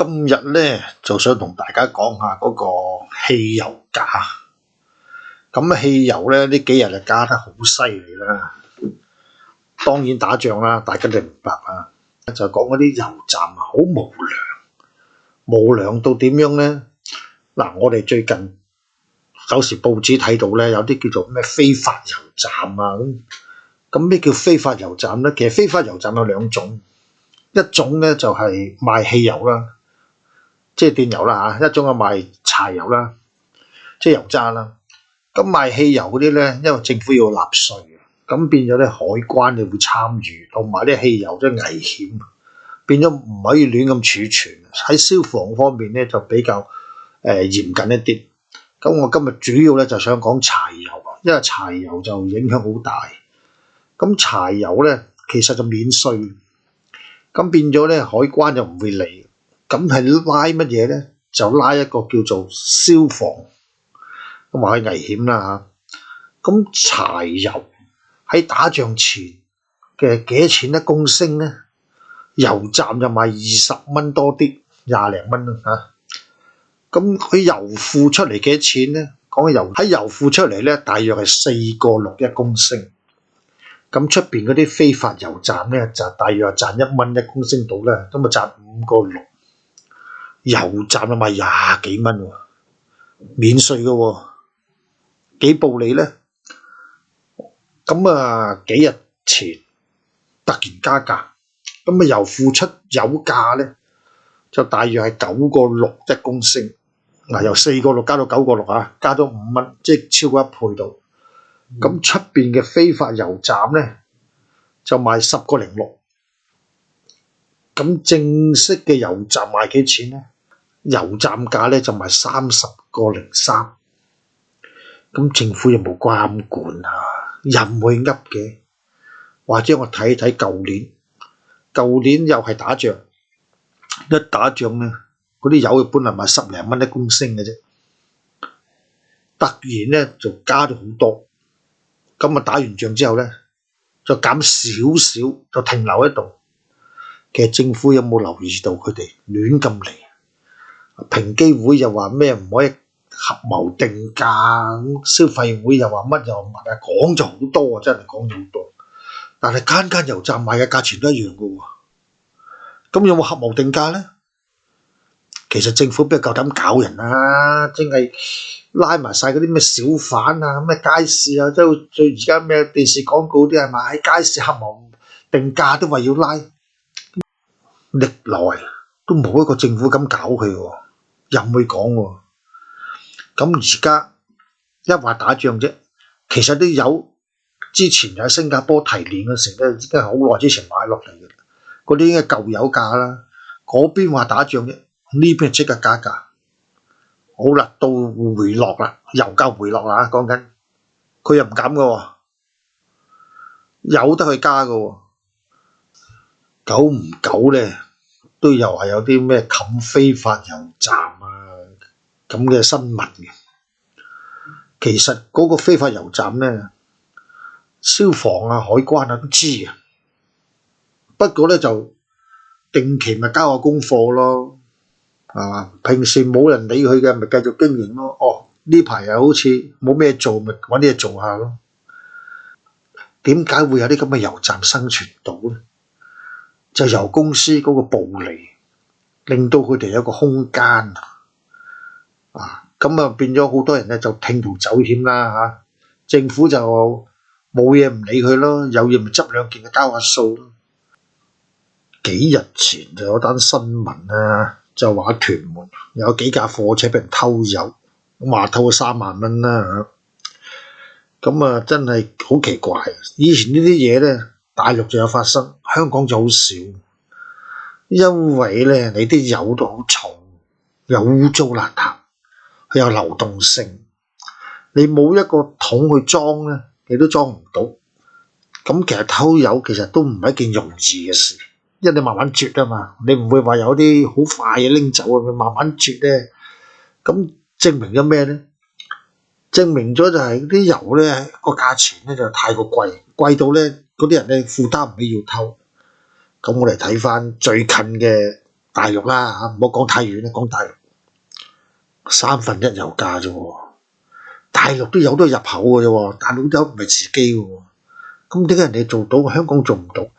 今日咧就想同大家講下嗰個汽油價。咁汽油咧呢幾日就加得好犀利啦。當然打仗啦，大家都明白啦。就講嗰啲油站好無良到點樣咧？嗱，我哋最近有時報紙睇到咧，有啲叫做咩非法油站啊咁咩叫非法油站咧？其實非法油站有兩種，一種咧就係賣汽油啦，即係電油啦嚇；一種係賣柴油啦，即係油渣啦。咁賣汽油嗰啲咧，因為政府要納稅，咁變咗咧海關你會參與，同埋啲汽油都危險，變咗唔可以亂咁儲存。喺消防方面咧就比較嚴謹一啲。咁我今日主要咧就想講柴油，因為柴油就影響好大。咁柴油咧其實就免稅，咁變咗咧海關就唔會理。咁係拉乜嘢咧？就拉一個叫做消防，咁話係危險啦嚇。咁柴油喺打仗前嘅幾多錢一公升咧？油站就賣20蚊多啲，20零蚊啦嚇。咁佢油庫出嚟幾多錢咧？講喺油庫出嚟咧，大約係4個6一公升。咁出邊嗰啲非法油站咧，就大約賺1蚊一公升到啦，咁啊賺5個6。油站就賣20幾蚊喎，免稅嘅喎，幾暴利咧？咁啊幾日前突然加價，咁啊油庫出油價咧就大約係9個6一公升，嗱由4個6加到9個6啊，加咗5蚊，即係超過1倍度。咁出邊嘅非法油站咧就賣10個06，咁正式嘅油站賣幾錢咧？油站價咧就賣30個03，咁政府有冇監管啊？又唔會噏嘅。或者我睇睇舊年又係打仗，一打仗咧嗰啲油本來賣10零蚊一公升嘅啫，突然咧就加咗好多。咁啊打完仗之後咧就減少少，就停留喺度。其實政府有冇留意到佢哋亂咁嚟？平機會又話咩唔可以合謀定價，消費會又話乜又乜啊，講咗好多啊，真係講咗好多。但係間油站賣嘅價錢都一樣嘅喎，咁有冇合謀定價咧？其實政府邊夠膽搞人啊？真係拉埋晒嗰啲咩小販啊、咩街市啊，都最而家咩電視廣告啲係咪喺街市合謀定價都話要拉，歷來都冇一個政府咁搞佢喎。又唔會講喎，咁而家一話打仗啫，其實啲油之前喺新加坡提煉嘅時咧，已經係好耐之前買落嚟嘅，嗰啲已經係舊油價啦。嗰邊話打仗啫，呢邊即刻加價。好啦，到回落啦，油價回落啦，講緊佢又唔減嘅喎，有得去加嘅喎，久唔久咧？都又係有啲咩冚非法油站啊咁嘅新聞嘅。其實嗰個非法油站咧，消防啊、海關啊都知啊。不過咧就定期咪交下功課咯，係嘛？平時冇人理佢嘅，咪繼續經營咯。哦，呢排又好似冇咩做，咪揾啲嘢做下咯。點解會有啲咁嘅油站生存到咧？就油公司嗰個暴利，令到佢哋有個空間啊！咁啊變咗好多人咧就鋌而走險啦嚇，政府就冇嘢唔理佢咯，有嘢咪執兩件交下數咯。幾日前就有單新聞啊，就話屯門有幾架貨車俾人偷油，話偷咗3萬蚊啦嚇。咁啊真係好奇怪，以前呢啲嘢咧大陸就有發生，香港就好少。因為咧你啲油都好重，又污糟邋遢，佢有流動性，你冇一個桶去裝咧，你都裝唔到。咁其實偷油其實都唔係一件容易嘅事，因為你慢慢啜啊嘛，你唔會話有啲好快嘅拎走啊，佢慢慢啜咧。咁證明咗咩咧？證明咗就係啲油咧個價錢咧就太過貴，貴到咧嗰啲人咧負擔唔起要偷。咁我哋睇翻最近嘅大陸啦嚇，唔好講太遠啦，講大陸1/3油價啫喎，大陸都有得入口嘅啫喎，大陸都有唔係自己嘅喎，咁點解人哋做到，香港做唔到？